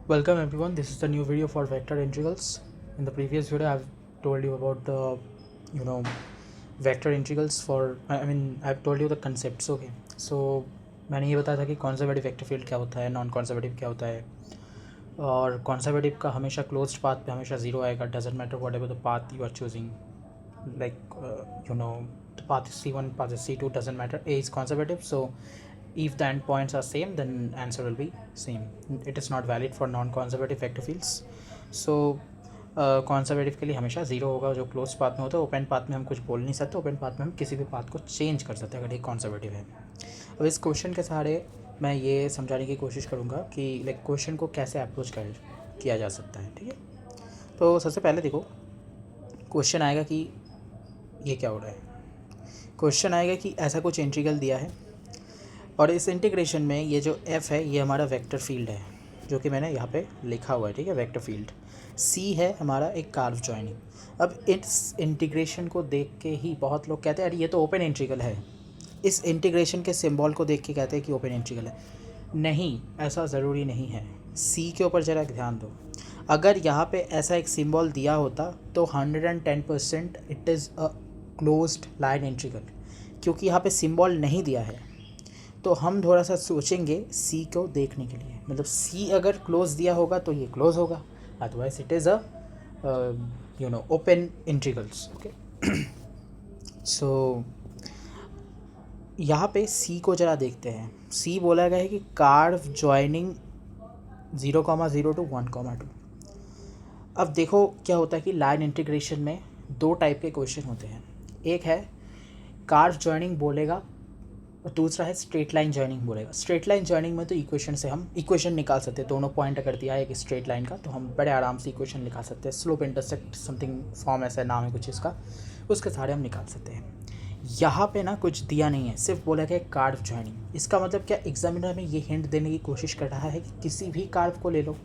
Welcome everyone, this is the new video for vector integrals. In the previous video I've told you about the vector integrals for I've told you the concepts. Okay, so मैंने ये बताया था कि conservative vector field क्या होता है, non conservative क्या होता है, और कॉन्जर्वेटिव का हमेशा क्लोज्ड पाथ पे हमेशा ज़ीरो आएगा, doesn't matter whatever the path you are choosing, like the path is C1, path is C2, doesn't matter, A is conservative, so if the endpoints are same then answer will be same. It is not valid for non-conservative vector fields. So conservative के लिए हमेशा zero होगा जो close path में होता है. Open path में हम कुछ बोल नहीं सकते, ओपन पाथ में हम किसी भी पाथ को चेंज कर सकते हैं अगर ये कॉन्जर्वेटिव है. अब इस क्वेश्चन के सहारे मैं ये समझाने की कोशिश करूँगा कि लाइक क्वेश्चन को कैसे अप्रोच किया जा सकता है. ठीक है, तो सबसे पहले देखो क्वेश्चन आएगा कि ये क्या हो रहा है. क्वेश्चन आएगा कि ऐसा कुछ इंटीग्रल दिया है और इस इंटीग्रेशन में ये जो f है ये हमारा वेक्टर फील्ड है जो कि मैंने यहाँ पे लिखा हुआ है. ठीक है, वेक्टर फील्ड c है हमारा एक कार्व जॉइनिंग. अब इस इंटीग्रेशन को देख के ही बहुत लोग कहते हैं अरे ये तो ओपन इंटीग्रल है. इस इंटीग्रेशन के सिंबल को देख के कहते हैं कि ओपन इंटीग्रल है. नहीं, ऐसा ज़रूरी नहीं है. c के ऊपर ज़रा ध्यान दो. अगर यहाँ पे ऐसा एक सिंबल दिया होता तो 110% it is a closed line integral. क्योंकि यहाँ पे सिंबल नहीं दिया है तो हम थोड़ा सा सोचेंगे सी को देखने के लिए. मतलब सी अगर क्लोज दिया होगा तो ये क्लोज होगा, otherwise it is a open integrals. Okay, so यहाँ पे सी को ज़रा देखते हैं. सी बोला गया है कि कार्व जॉइनिंग 0,0 to 1,2. अब देखो क्या होता है कि लाइन इंटीग्रेशन में दो टाइप के क्वेश्चन होते हैं. एक है कार्व जॉइनिंग बोलेगा और दूसरा है स्ट्रेट लाइन जॉइनिंग बोलेगा. स्ट्रेट लाइन जॉइनिंग में तो इक्वेशन से हम इक्वेशन निकाल सकते हैं. दोनों पॉइंट अगर दिया है एक स्ट्रेट लाइन का तो हम बड़े आराम से इक्वेशन निकाल सकते हैं. स्लोप इंटरसेक्ट समथिंग फॉर्म ऐसा नाम है कुछ इसका, उसके सारे हम निकाल सकते हैं. यहाँ पे ना कुछ दिया नहीं है, सिर्फ बोला गया कार्व जॉइनिंग. इसका मतलब क्या, एग्जामिनर हमें ये हिंट देने की कोशिश कर रहा है कि किसी भी कार्व को ले लो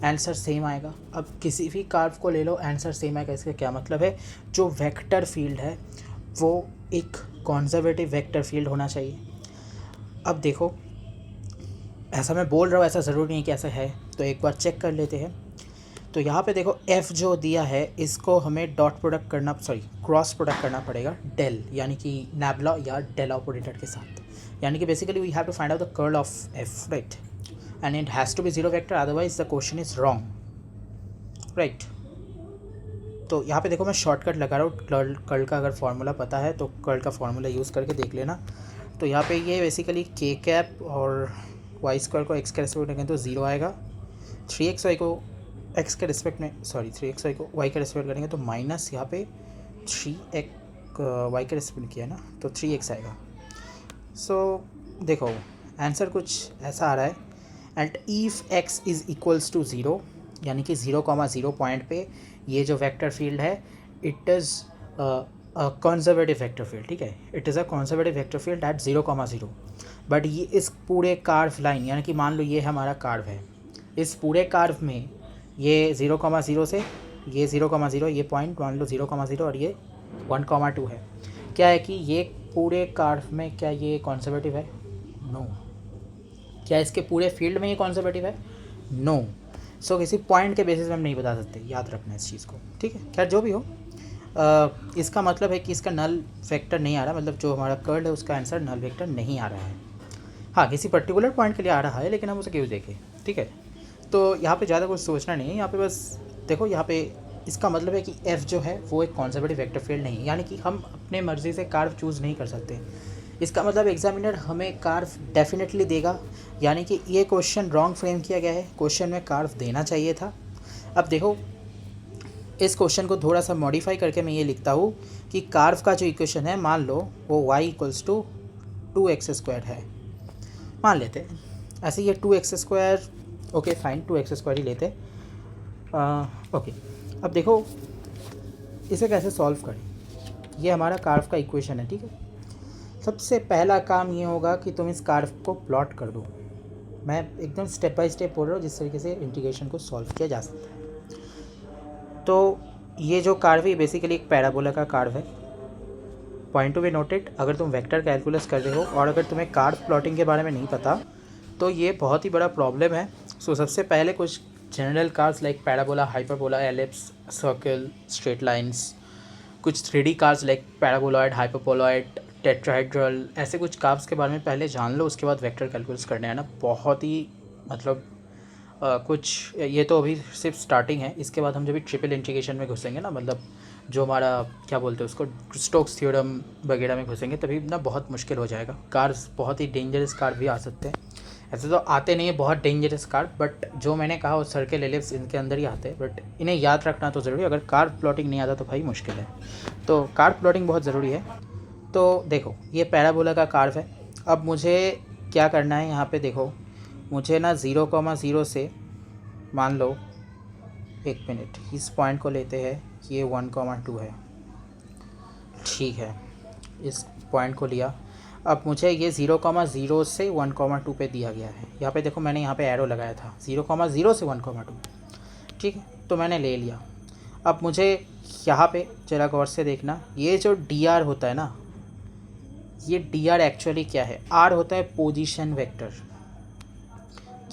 आंसर सेम आएगा. अब किसी भी कार्व को ले लो आंसर सेम आएगा, इसका क्या मतलब है, जो वेक्टर फील्ड है वो एक कॉन्जर्वेटिव वेक्टर फील्ड होना चाहिए. अब देखो ऐसा मैं बोल रहा हूँ, ऐसा ज़रूरी नहीं कि ऐसा है, तो एक बार चेक कर लेते हैं. तो यहाँ पे देखो f जो दिया है इसको हमें डॉट प्रोडक्ट करना, क्रॉस प्रोडक्ट करना पड़ेगा डेल, यानी कि नैबला या डेल ऑपरेटर के साथ. यानी कि basically we have to find out the curl of f, right, and it has to be zero vector, otherwise the question is wrong, right. तो यहाँ पे देखो मैं शॉर्टकट लगा रहा हूँ. कर्ल का अगर फार्मूला पता है तो कर्ल का फार्मूला यूज़ करके देख लेना. तो यहाँ पे ये बेसिकली के कैप और वाई स्क्वायर को एक्स के रेस्पेक्ट में करेंगे तो ज़ीरो आएगा. 3xy को एक्स के रेस्पेक्ट में 3xy को वाई के रेस्पेक्ट करेंगे तो माइनस यहाँ पे 3x वाई के रेस्पेक्ट में किया है ना, तो 3x आएगा. सो देखो आंसर कुछ ऐसा आ रहा है. And if x is equals to 0, यानी कि 0,0 पॉइंट पे ये जो वेक्टर फील्ड है it is conservative vector field. ठीक है, it is a conservative vector field at 0,0. But ये इस पूरे कार्व लाइन, यानी कि मान लो ये हमारा कार्व है, इस पूरे कार्व में ये 0,0 से ये 0,0, ये पॉइंट मान लो 0,0 और ये 1,2 है. क्या है कि ये पूरे कार्व में क्या ये कंजर्वेटिव है? नो. क्या इसके पूरे फील्ड में ये कंजर्वेटिव है? नो. सो किसी पॉइंट के बेसिस में हम नहीं बता सकते, याद रखना इस चीज़ को. ठीक है, खैर जो भी हो, इसका मतलब है कि इसका नल वेक्टर नहीं आ रहा, मतलब जो हमारा कर्ल है उसका आंसर नल वेक्टर नहीं आ रहा है. हाँ, किसी पर्टिकुलर पॉइंट के लिए आ रहा है लेकिन हम उसे क्यों देखें. ठीक है, तो यहाँ पे ज़्यादा कुछ सोचना नहीं है. यहाँ पे बस देखो, यहाँ पे इसका मतलब है कि f जो है वो एक कॉन्जर्वेटिव वेक्टर फील्ड नहीं है, यानी कि हम अपने मर्ज़ी से कार्व चूज़ नहीं कर सकते. इसका मतलब एग्जामिनर हमें कार्व डेफिनेटली देगा, यानी कि ये क्वेश्चन रॉन्ग फ्रेम किया गया है. क्वेश्चन में कार्व देना चाहिए था. अब देखो इस क्वेश्चन को थोड़ा सा मॉडिफाई करके मैं ये लिखता हूँ कि कार्व का जो इक्वेशन है मान लो वो y इक्वल्स टू 2x² है, मान लेते हैं ऐसे. ये 2x², ओके फाइन, 2x² ही लेते. ओके, अब देखो इसे कैसे सॉल्व करें. ये हमारा कार्व का इक्वेशन है. ठीक है, सबसे पहला काम ये होगा कि तुम इस कार्व को प्लॉट कर दो. मैं एकदम स्टेप बाय स्टेप बोल रहा हूँ जिस तरीके से इंटीग्रेशन को सॉल्व किया जा सकता है. तो ये जो कार्व है बेसिकली एक पैराबोला का कार्व है. पॉइंट टू बी नोटेड, अगर तुम वेक्टर कैलकुलस कर रहे हो और अगर तुम्हें कार्व प्लॉटिंग के बारे में नहीं पता तो ये बहुत ही बड़ा प्रॉब्लम है. सो सबसे पहले कुछ general curves like parabola, hyperbola, ellipse, circle, straight lines, कुछ 3D curves like paraboloid, hyperboloid, tetrahedral, ऐसे कुछ कार्व्स के बारे में पहले जान लो, उसके बाद वेक्टर कैलकुलस करने हैं ना। बहुत ही मतलब कुछ ये तो अभी सिर्फ स्टार्टिंग है। इसके बाद हम जब भी ट्रिपल इंटीग्रेशन में घुसेंगे ना, मतलब जो हमारा क्या बोलते हैं उसको, स्टोक्स थ्योरम वगैरह में घुसेंगे, तभी ना बहुत मुश्किल हो जाएगा। कार्स बहुत ही डेंजरस कार भी आ सकते हैं, ऐसे तो आते नहीं है बहुत डेंजरस कार, बट जो मैंने कहा वो सर्कल, एलिप्स इनके अंदर ही आते हैं, बट इन्हें याद रखना तो ज़रूरी है। अगर कार प्लॉटिंग नहीं आता तो भाई मुश्किल है, तो कार प्लॉटिंग बहुत ज़रूरी है। तो देखो ये पैराबोला का कार्व है। अब मुझे क्या करना है यहाँ पे, देखो मुझे ना 0,0 से मान लो, एक मिनट, इस पॉइंट को लेते हैं, ये 1,2 है, ठीक है, इस पॉइंट को लिया। अब मुझे ये 0,0 से 1,2 पे दिया गया है। यहाँ पे देखो मैंने यहाँ पे एरो लगाया था 0,0 से 1,2, ठीक है, तो मैंने ले लिया। अब मुझे यहाँ पे ज़रा गौर से देखना, ये जो dr होता है ना, ये dr एक्चुअली क्या है, r होता है पोजीशन वेक्टर।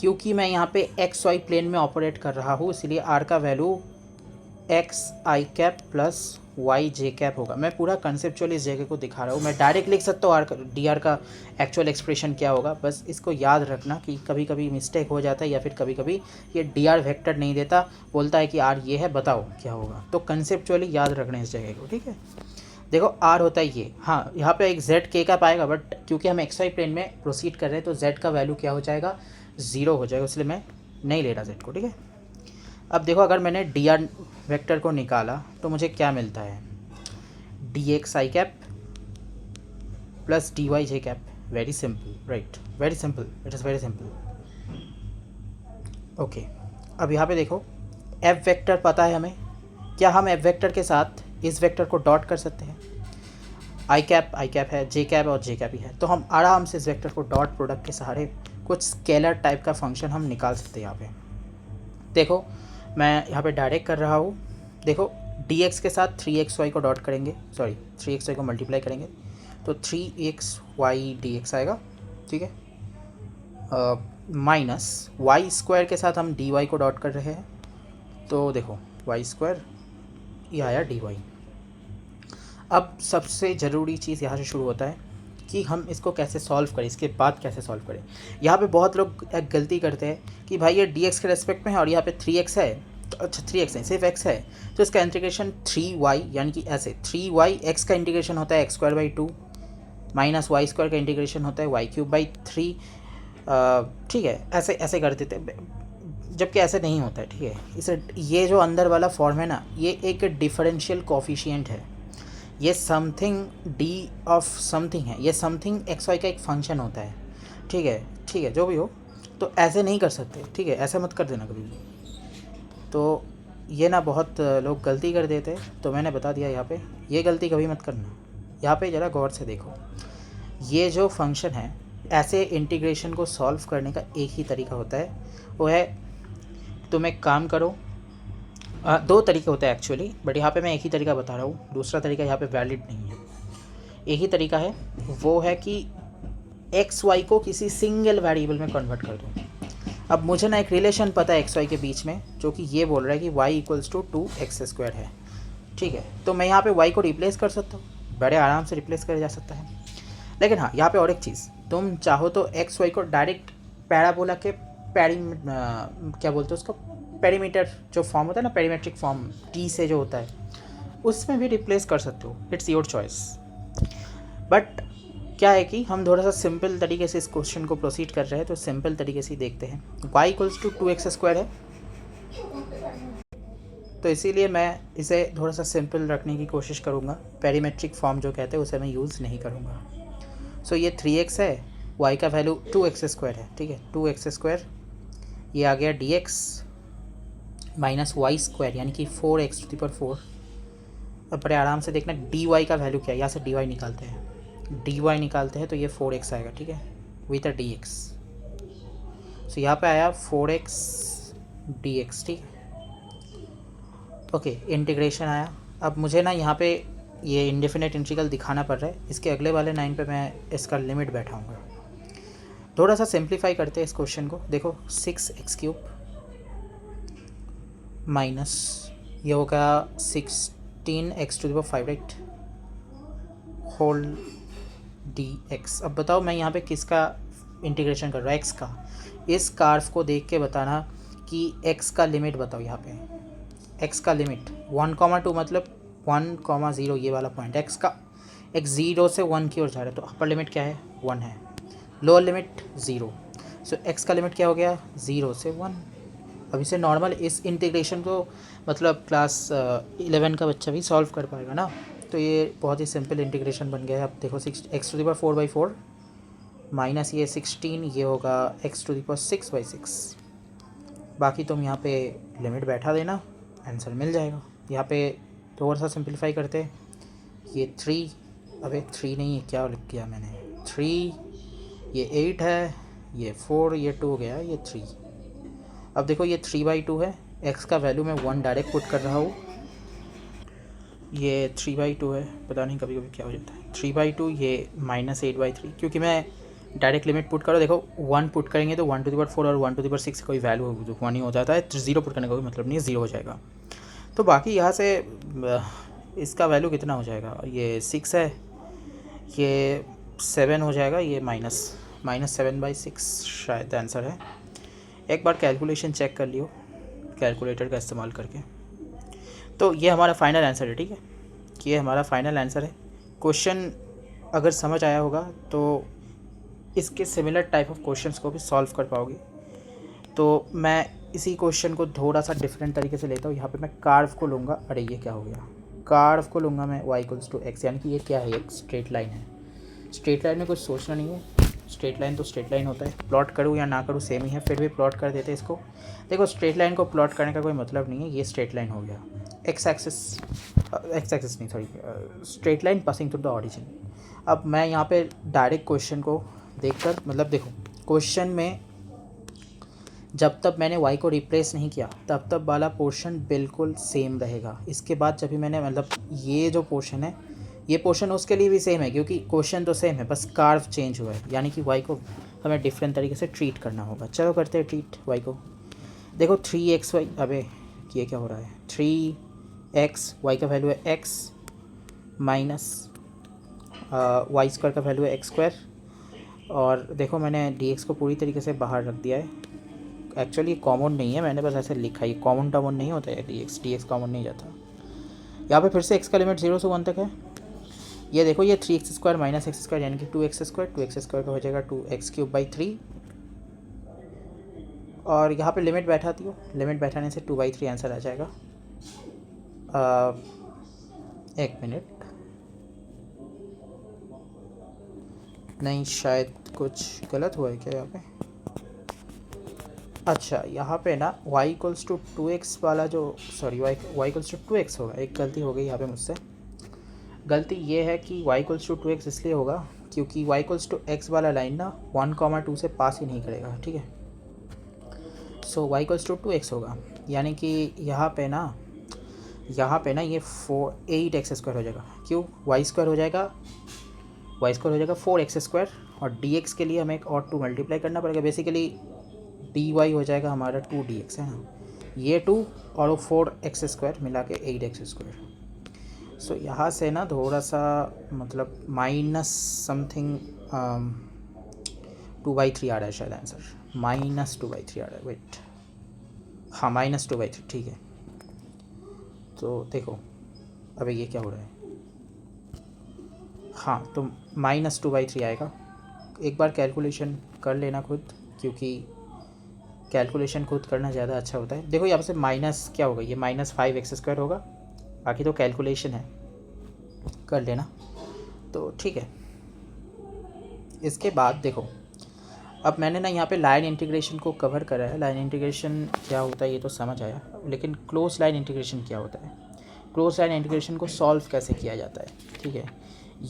क्योंकि मैं यहाँ पे एक्स वाई प्लेन में ऑपरेट कर रहा हूँ, इसलिए r का value x i cap plus Y j cap होगा। मैं पूरा कंसेप्चुअली इस जगह को दिखा रहा हूँ, मैं डायरेक्ट लिख सकता हूँ डी आर का एक्चुअल एक्सप्रेशन क्या होगा। बस इसको याद रखना कि कभी कभी मिस्टेक हो जाता है, या फिर कभी कभी ये डी आर वेक्टर नहीं देता, बोलता है कि आर ये है, बताओ क्या होगा। तो कंसेप्चुअली याद रखना इस जगह को, ठीक है। देखो आर होता है ये, हाँ यहाँ पे एक जेड के का पाएगा, बट क्योंकि हम एक्स वाई प्लेन में प्रोसीड कर रहे हैं तो जेड का वैल्यू क्या हो जाएगा, 0 हो जाएगा, इसलिए मैं नहीं ले रहा जेड को, ठीक है। अब देखो अगर मैंने डी आर वेक्टर को निकाला तो मुझे क्या मिलता है, d x i cap plus d y j cap. Very simple, right, very simple, it is very simple. Okay, अब यहाँ पे देखो एफ वेक्टर पता है हमें, क्या हम एफ वेक्टर के साथ इस वेक्टर को डॉट कर सकते हैं। आई कैप है, जे कैप और जे कैप ही है, तो हम आराम से इस वेक्टर को डॉट प्रोडक्ट के सहारे कुछ स्केलर टाइप का फंक्शन हम निकाल सकते हैं। यहाँ पे देखो मैं यहाँ पे डायरेक्ट कर रहा हूँ, देखो dx के साथ 3xy को डॉट करेंगे, सॉरी 3xy को मल्टीप्लाई करेंगे तो 3xy dx आएगा, ठीक है। माइनस वाई स्क्वायर के साथ हम dy को डॉट कर रहे हैं, तो देखो वाई स्क्वायर ये आया dy। अब सबसे ज़रूरी चीज़ यहाँ से शुरू होता है कि हम इसको कैसे सॉल्व करें, इसके बाद कैसे सॉल्व करें। यहाँ पे बहुत लोग एक गलती करते हैं कि भाई ये dx के रेस्पेक्ट में है और यहाँ पे 3x है, तो अच्छा 3x है, सिर्फ x है, तो इसका इंटीग्रेशन 3y, यानी कि ऐसे 3y, x का इंटीग्रेशन होता है x² 2 माइनस वाई स्क्वायर का इंटीग्रेशन होता है y³ 3, ठीक है, ऐसे ऐसे कर देते हैं, जबकि ऐसे नहीं होता है, ठीक है। इसे ये जो अंदर वाला फॉर्म है ना, ये एक डिफरेंशियल कोफिशिएंट है, ये समथिंग डी ऑफ समथिंग है, ये समथिंग एक्स वाई का एक फंक्शन होता है, ठीक है, ठीक है, जो भी हो, तो ऐसे नहीं कर सकते, ठीक है, ऐसे मत कर देना कभी भी। तो ये ना बहुत लोग गलती कर देते हैं, तो मैंने बता दिया यहाँ पे ये गलती कभी मत करना। यहाँ पे ज़रा गौर से देखो, ये जो फंक्शन है, ऐसे इंटीग्रेशन को सॉल्व करने का एक ही तरीका होता है, वो है तुम एक काम करो, 2 तरीके होते हैं एक्चुअली, बट यहाँ पे मैं एक ही तरीका बता रहा हूँ, दूसरा तरीका यहाँ पे वैलिड नहीं है। एक ही तरीका है, वो है कि एक्स वाई को किसी सिंगल वेरिएबल में कन्वर्ट कर दो। अब मुझे ना एक रिलेशन पता है एक्स वाई के बीच में, जो कि ये बोल रहा है कि y = 2x² है, ठीक है। तो मैं यहाँ पे y को रिप्लेस कर सकता हूँ, बड़े आराम से रिप्लेस किया जा सकता है। लेकिन हाँ, यहाँ पे और एक चीज़, तुम चाहो तो एक्स वाई को डायरेक्ट पैराबोला के क्या बोलते हैं उसको, पेरीमीटर जो फॉर्म होता है ना, पेरीमेट्रिक फॉर्म टी से जो होता है, उसमें भी रिप्लेस कर सकते हो, इट्स योर चॉइस। बट क्या है कि हम थोड़ा सा सिंपल तरीके से इस क्वेश्चन को प्रोसीड कर रहे हैं, तो सिंपल तरीके से ही देखते हैं। y = 2x² है, तो इसीलिए मैं इसे थोड़ा सा सिंपल रखने की कोशिश करूँगा, पेरीमेट्रिक फॉर्म जो कहते हैं उसे मैं यूज़ नहीं करूँगा। सो ये 3x है, y का वैल्यू 2x² है, ठीक है, 2x², ये आ गया dx माइनस y² यानी कि 4x⁴। अब बड़े आराम से देखना dy का वैल्यू क्या है, यहाँ से dy निकालते हैं तो ये 4x आएगा, ठीक है, विथ अ dx। सो यहाँ पे आया 4x dx, ठीक है, ओके, इंटीग्रेशन आया। अब मुझे ना यहाँ पे ये इंडेफिनेट इंटीग्रल दिखाना पड़ रहा है, इसके अगले वाले 9 पे मैं इसका लिमिट बैठाऊँगा। थोड़ा सा सिंप्लीफाई करते हैं इस क्वेश्चन को। देखो 6x³ माइनस ये होगा 16x⁵ राइट होल dx। अब बताओ मैं यहाँ पे किसका इंटीग्रेशन कर रहा हूँ, x का। इस कार्व को देख के बताना कि x का लिमिट बताओ। यहाँ पे x का लिमिट 1,2 मतलब 1,0 ये वाला पॉइंट x का, x 0 से 1 की ओर जा रहा है, तो अपर लिमिट क्या है 1 है, लोअर लिमिट 0। सो x का लिमिट क्या हो गया 0 से 1। अब इसे नॉर्मल इस इंटीग्रेशन को मतलब क्लास 11 का बच्चा भी सॉल्व कर पाएगा ना। तो ये बहुत ही सिंपल इंटीग्रेशन बन गया है। अब देखो 6x⁴/4 माइनस ये 16 ये होगा x⁶/6। बाकी तुम यहाँ पे लिमिट बैठा देना, आंसर मिल जाएगा। यहाँ पे थोड़ा सा सिंप्लीफाई करते हैं, ये 3 अबे 3 नहीं है, क्या लिख किया मैंने 3, ये 8 है, ये 4, ये 2 हो गया, ये 3। अब देखो ये 3/2 है, x का वैल्यू मैं 1 डायरेक्ट पुट कर रहा हूँ, ये 3/2 है। पता नहीं कभी कभी क्या हो जाता है 3/2, ये -8/3, क्योंकि मैं डायरेक्ट लिमिट पुट करो। देखो 1 पुट करेंगे तो 1⁴ और 1⁶ कोई वैल्यू 1 ही हो जाता है, 0 पुट करने का कोई मतलब नहीं है, 0 हो जाएगा। तो बाकी यहाँ से इसका वैल्यू कितना हो जाएगा, ये 6 है, ये 7 हो जाएगा, ये -7/6 शायद आंसर है। एक बार कैलकुलेशन चेक कर लियो कैलकुलेटर का इस्तेमाल करके। तो ये हमारा फाइनल आंसर है, ठीक है, ये हमारा फाइनल आंसर है। क्वेश्चन अगर समझ आया होगा तो इसके सिमिलर टाइप ऑफ क्वेश्चंस को भी सॉल्व कर पाओगे। तो मैं इसी क्वेश्चन को थोड़ा सा डिफरेंट तरीके से लेता हूँ। यहाँ पे मैं कार्व को लूँगा, अरे ये क्या हो गया, कार्व को लूँगा मैं y = x, यानी कि ये क्या है, एक स्ट्रेट लाइन है। स्ट्रेट लाइन में कुछ सोचना नहीं है, स्ट्रेट लाइन तो स्ट्रेट लाइन होता है, प्लॉट करूँ या ना करूँ सेम ही है, फिर भी प्लॉट कर देते हैं इसको। देखो स्ट्रेट लाइन को प्लॉट करने का कोई मतलब नहीं है, ये स्ट्रेट लाइन हो गया, एक्स एक्सिस नहीं sorry, straight line passing through the origin. अब मैं यहाँ पे डायरेक्ट क्वेश्चन को देखकर, मतलब देखो क्वेश्चन में जब तक मैंने y को रिप्लेस नहीं किया तब तक वाला पोर्शन बिल्कुल सेम रहेगा। इसके बाद जब भी मैंने मतलब ये जो पोर्शन है, ये पोर्शन उसके लिए भी सेम है, क्योंकि क्वेश्चन तो सेम है, बस कार्व चेंज हुआ है, यानी कि y को हमें डिफरेंट तरीके से ट्रीट करना होगा। चलो करते हैं ट्रीट y को। देखो 3xy, अबे ये क्या हो रहा है, 3x, y का वैल्यू है x माइनस y² का वैल्यू है x²। और देखो मैंने dx को पूरी तरीके से बाहर रख दिया है, एक्चुअली कॉमन नहीं है, मैंने बस ऐसे लिखा है, कॉमन टर्मन नहीं होता है, dx कॉमन नहीं जाता। यहाँ पे फिर से x का लिमिट 0 से 1 तक है। ये देखो ये 3x² - x² यानी कि 2x², 2x² का हो जाएगा 2x³ 3। और यहाँ पे लिमिट बैठाती हो, लिमिट बैठाने से 2/3 आंसर आ जाएगा। एक मिनट, नहीं शायद कुछ गलत हुआ है क्या यहाँ पे। अच्छा यहाँ पे ना y = 2x वाला जो, सॉरी y = 2x होगा, एक गलती हो गई यहाँ पे मुझसे। गलती ये है कि y = 2x इसलिए होगा क्योंकि y = x वाला लाइन ना 1,2 से पास ही नहीं करेगा, ठीक है। सो y = 2x होगा, यानी कि यहाँ पे ना ये 8x² हो जाएगा। क्यों, y² हो जाएगा 4x², और dx के लिए हमें एक और 2 मल्टीप्लाई करना पड़ेगा। बेसिकली dy हो जाएगा हमारा 2dx, है ना, ये 2 और वो 4x² मिला के 8x²। सो यहाँ से ना थोड़ा सा मतलब माइनस समथिंग 2/3 आ रहा है शायद आंसर, -2/3 आ रहा है, वेट, हाँ -2/3, ठीक है। तो देखो अबे ये क्या हो रहा है, हाँ तो -2/3 आएगा। एक बार कैलकुलेशन कर लेना खुद, क्योंकि कैलकुलेशन खुद करना ज़्यादा अच्छा होता है। देखो यहाँ से माइनस क्या होगा, ये -5x² होगा, बाकी तो कैलकुलेशन है, कर लेना तो ठीक है। इसके बाद देखो अब मैंने ना यहाँ पे लाइन इंटीग्रेशन को कवर करा है। लाइन इंटीग्रेशन क्या होता है ये तो समझ आया, लेकिन क्लोज लाइन इंटीग्रेशन क्या होता है, क्लोज लाइन इंटीग्रेशन को सॉल्व कैसे किया जाता है, ठीक है,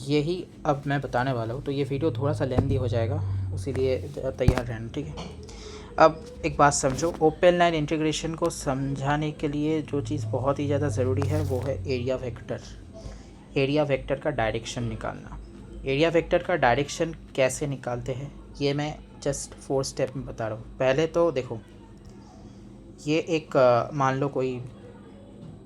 यही अब मैं बताने वाला हूँ। तो ये वीडियो थोड़ा सा लेंदी हो जाएगा, इसीलिए तैयार रहना, ठीक है। अब एक बात समझो, ओपन लाइन इंटीग्रेशन को समझाने के लिए जो चीज़ बहुत ही ज़्यादा ज़रूरी है वो है एरिया वेक्टर। एरिया वेक्टर का डायरेक्शन निकालना। एरिया वेक्टर का डायरेक्शन कैसे निकालते हैं ये मैं जस्ट 4 स्टेप में बता रहा हूँ। पहले तो देखो, ये एक मान लो कोई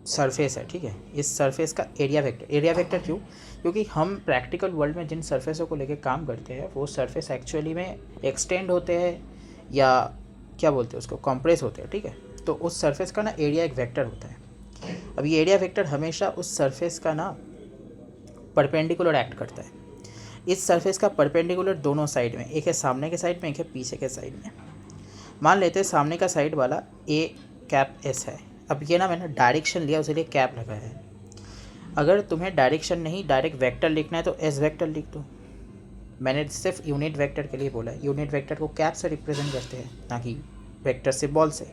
सरफेस है, ठीक है। इस सरफेस का एरिया वेक्टर क्यों? क्योंकि हम प्रैक्टिकल वर्ल्ड में जिन सरफेसों को लेके काम करते हैं वो सरफेस एक्चुअली में एक्सटेंड होते हैं या क्या बोलते हैं उसको, कंप्रेस होते हैं, ठीक है। तो उस सरफेस का ना एरिया एक वेक्टर होता है। अब ये एरिया वेक्टर हमेशा उस सरफेस का ना परपेंडिकुलर एक्ट करता है। इस सरफेस का परपेंडिकुलर दोनों साइड में, एक है सामने के साइड में, एक है पीछे के साइड में। मान लेते हैं सामने का साइड वाला ए कैप एस है। अब ये ना मैंने डायरेक्शन लिया, उसके लिए कैप लगाया है। अगर तुम्हें डायरेक्शन नहीं डायरेक्ट वेक्टर लिखना है तो एस वेक्टर लिख दो। मैंने सिर्फ यूनिट वेक्टर के लिए बोला है। यूनिट वेक्टर को कैप से रिप्रेजेंट करते हैं, ना कि वेक्टर सिंबल से।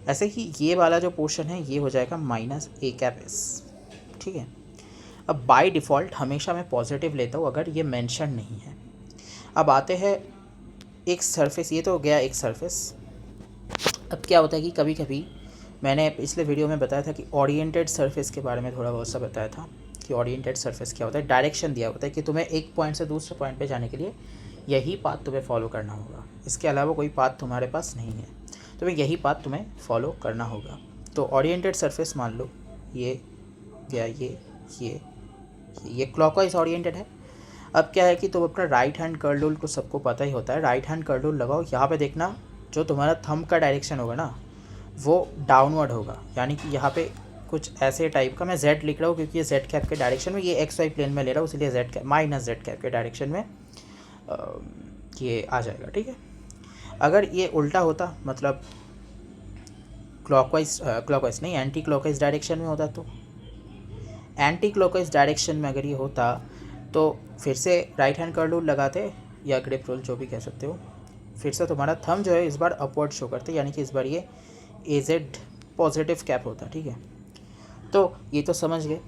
ऐसे ही ये वाला जो पोर्शन है ये हो जाएगा माइनस ए कैप एस, ठीक है। अब बाय डिफ़ॉल्ट हमेशा मैं पॉजिटिव लेता हूँ अगर ये मेंशन नहीं है। अब आते हैं एक सरफेस, ये तो हो गया एक सरफेस। अब क्या होता है कि कभी कभी मैंने पिछले वीडियो में बताया था कि ओरिएंटेड सरफेस के बारे में थोड़ा बहुत सा बताया था कि ओरिएंटेड सरफेस क्या होता है। डायरेक्शन दिया होता है कि तुम्हें एक पॉइंट से दूसरे पॉइंट पे जाने के लिए यही पाथ तुम्हें फॉलो करना होगा, इसके अलावा कोई पाथ तुम्हारे पास नहीं है, तुम्हें यही पाथ तुम्हें फॉलो करना होगा। तो ओरिएंटेड सरफेस मान लो ये गया, ये क्लॉकवाइज ओरिएंटेड है। अब क्या है कि तुम अपना राइट हैंड कर्ल रूल को सबको पता ही होता है, राइट हैंड कर्ल रूल लगाओ। यहाँ पे देखना जो तुम्हारा थंब का डायरेक्शन होगा ना वो डाउनवर्ड होगा, यानी कि यहाँ पे कुछ ऐसे टाइप का, मैं z लिख रहा हूँ क्योंकि ये z कैप के डायरेक्शन में, ये एक्स वाई प्लेन में ले रहा हूँ, इसलिए z cap minus z cap के डायरेक्शन में ये आ जाएगा, ठीक है। अगर ये उल्टा होता, मतलब क्लॉकवाइज नहीं एंटी क्लॉकवाइज डायरेक्शन में होता, तो एंटी क्लॉकवाइज डायरेक्शन में अगर ये होता तो फिर से राइट हैंड कर्ल रूल लगाते या ग्रिप रूल जो भी कह सकते हो, फिर से तुम्हारा थंब जो है इस बार अपवर्ड शो करते, यानी कि इस बार ये एजेड पॉजिटिव कैप होता, ठीक है। तो ये तो समझ गए।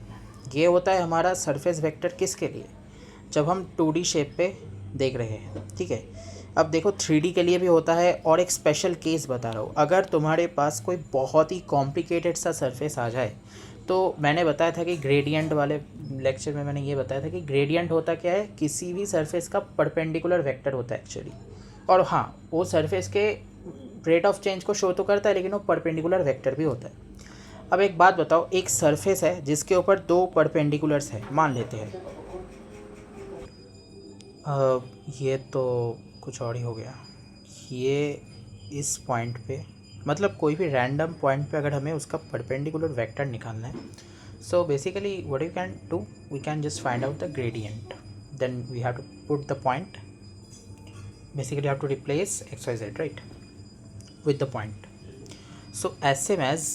ये होता है हमारा सरफेस वेक्टर किसके लिए, जब हम 2D शेप पे देख रहे हैं, ठीक है। अब देखो 3D के लिए भी होता है, और एक स्पेशल केस बता रहा हूँ। अगर तुम्हारे पास कोई बहुत ही कॉम्प्लिकेटेड सा सरफेस आ जाए, तो मैंने बताया था कि ग्रेडियंट वाले लेक्चर में मैंने ये बताया था कि ग्रेडियंट होता क्या है, किसी भी सरफेस का परपेंडिकुलर वेक्टर होता है एक्चुअली। और हाँ, वो सरफेस के रेट ऑफ चेंज को शो तो करता है, लेकिन वो परपेंडिकुलर वेक्टर भी होता है। अब एक बात बताओ, एक सरफेस है जिसके ऊपर 2 परपेंडिकुलर्स है, मान लेते हैं। ये तो कुछ और ही हो गया। ये इस पॉइंट पे, मतलब कोई भी रैंडम पॉइंट पे अगर हमें उसका परपेंडिकुलर वेक्टर निकालना है, so basically what you can do, we can just find out the gradient, then we have to put the point, basically you have to replace xyz right with the point. So as same as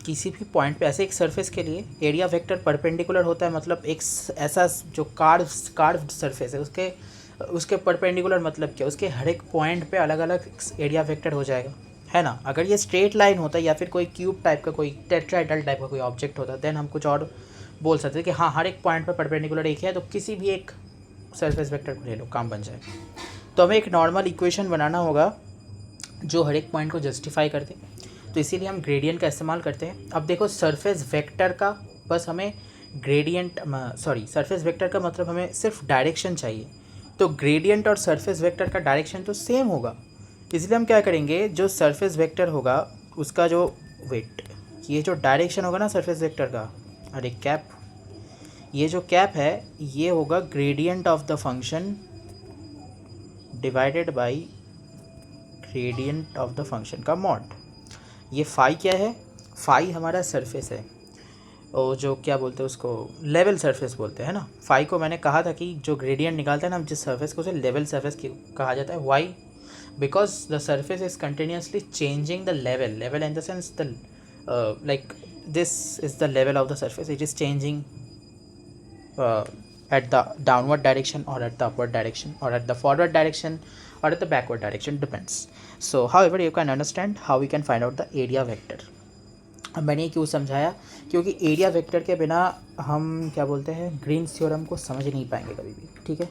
किसी भी point पे ऐसे एक surface के लिए area vector perpendicular होता है, मतलब एक ऐसा जो कार्व्ड सरफेस है उसके परपेंडिकुलर मतलब क्या, उसके हर एक पॉइंट पे अलग अलग एरिया वेक्टर हो जाएगा, है ना। अगर ये स्ट्रेट लाइन होता है या फिर कोई क्यूब टाइप का, कोई टेट्राहेड्रल टाइप का कोई ऑब्जेक्ट होता, देन हम कुछ और बोल सकते हैं कि हाँ हर एक पॉइंट पे परपेंडिकुलर एक है, तो किसी भी एक सरफेस वेक्टर को ले लो, काम बन जाएगा। तो हमें एक नॉर्मल इक्वेशन बनाना होगा जो हर एक पॉइंट को जस्टिफाई कर दे, तो इसीलिए हम ग्रेडियंट का इस्तेमाल करते हैं। अब देखो सरफेस वेक्टर का बस हमें सरफेस वेक्टर का मतलब हमें सिर्फ डायरेक्शन चाहिए, तो ग्रेडियंट और सरफेस वेक्टर का डायरेक्शन तो सेम होगा। इसलिए हम क्या करेंगे, जो सरफेस वेक्टर होगा उसका जो ये जो डायरेक्शन होगा ना सरफेस वेक्टर का, अरे कैप, ये जो कैप है ये होगा gradient of the function divided by gradient of the function का मॉड। ये फाई क्या है, फाई हमारा सरफेस है, और जो क्या बोलते हैं उसको लेवल सरफेस बोलते हैं ना। फाई को मैंने कहा था कि जो ग्रेडियंट निकालते हैं ना हम जिस सरफेस को, उसे लेवल सरफेस कहा जाता है। Why, because the surface is continuously changing the level in the sense the like this is the level of the surface, it is changing at the downward direction or at the upward direction or at the forward direction or at the backward direction, depends. So however you can understand how we can find out the area vector. अब मैंने ये क्यों समझाया, क्योंकि area vector के बिना हम क्या बोलते हैं ग्रीन्स थ्योरम को समझ नहीं पाएंगे कभी भी, ठीक है।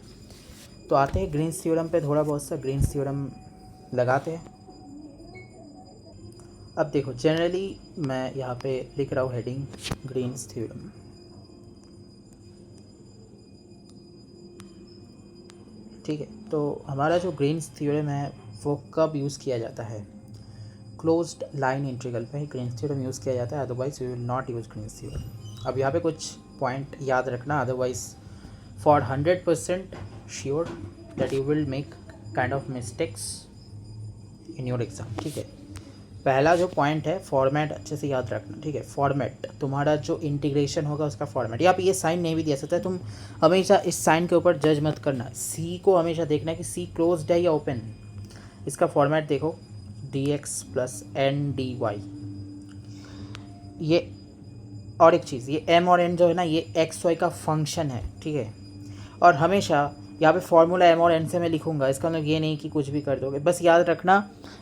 तो आते हैं ग्रीन्स थ्योरम पे, थोड़ा बहुत सा ग्रीन्स थ्योरम लगाते हैं। अब देखो जनरली मैं यहाँ पे लिख रहा हूँ हेडिंग ग्रीन्स थ्योरम, ठीक है। तो हमारा जो ग्रीन्स थ्योरम है वो कब यूज़ किया जाता है? क्लोज्ड लाइन इंटीग्रल पे ही ग्रीन्स थ्योरम यूज़ किया जाता है, otherwise we will not use Green's theorem. अब यहाँ पे कुछ पॉइंट याद रखना, otherwise for 100% sure that you will make kind of mistakes in your exam. ठीक है, पहला जो पॉइंट है फॉर्मेट अच्छे से याद रखना। ठीक है, फॉर्मेट तुम्हारा जो इंटीग्रेशन होगा उसका फॉर्मेट। या आप ये साइन नहीं भी दे सकते, तुम हमेशा इस साइन के ऊपर जज मत करना। सी को हमेशा देखना है कि सी क्लोज्ड है या ओपन। इसका फॉर्मेट देखो, d x plus n d y. ये और एक चीज़, ये एम और एन जो है ना, ये एक्स वाई का फंक्शन है। ठीक है, और हमेशा यहाँ पे फार्मूला एम और एन से मैं लिखूँगा, इसका मतलब ये नहीं कि कुछ भी कर दोगे। बस याद रखना,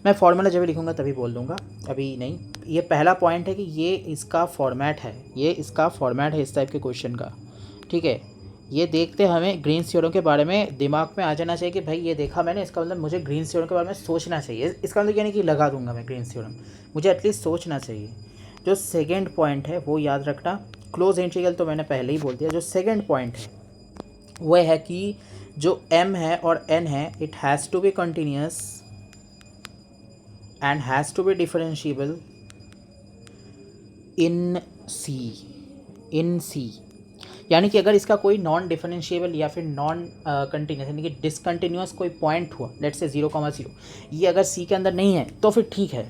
मैं फार्मूला जब भी लिखूँगा तभी बोल दूँगा, अभी नहीं। ये पहला पॉइंट है कि ये इसका फॉर्मेट है, ये इसका फॉर्मेट है इस टाइप के क्वेश्चन का। ठीक है, ये देखते हमें ग्रीन्स थ्योरम के बारे में दिमाग में आ जाना चाहिए कि भाई ये देखा मैंने, इसका मतलब मुझे ग्रीन्स थ्योरम के बारे में सोचना चाहिए। इसका मतलब ये नहीं कि लगा दूंगा मैं ग्रीन्स थ्योरम, मुझे एटलीस्ट सोचना चाहिए। जो सेकेंड पॉइंट है वो याद रखना, क्लोज इंटीग्रल तो मैंने पहले ही बोल दिया। जो सेकेंड पॉइंट है वह है कि जो m है और n है, it has to be continuous and has to be differentiable in C. यानी कि अगर इसका कोई नॉन डिफरेंशिएबल या फिर नॉन कंटिन्यूस यानी कि डिसकंटिन्यूस कोई पॉइंट हुआ, लेट्स से 0,0, ये अगर सी के अंदर नहीं है तो फिर ठीक है।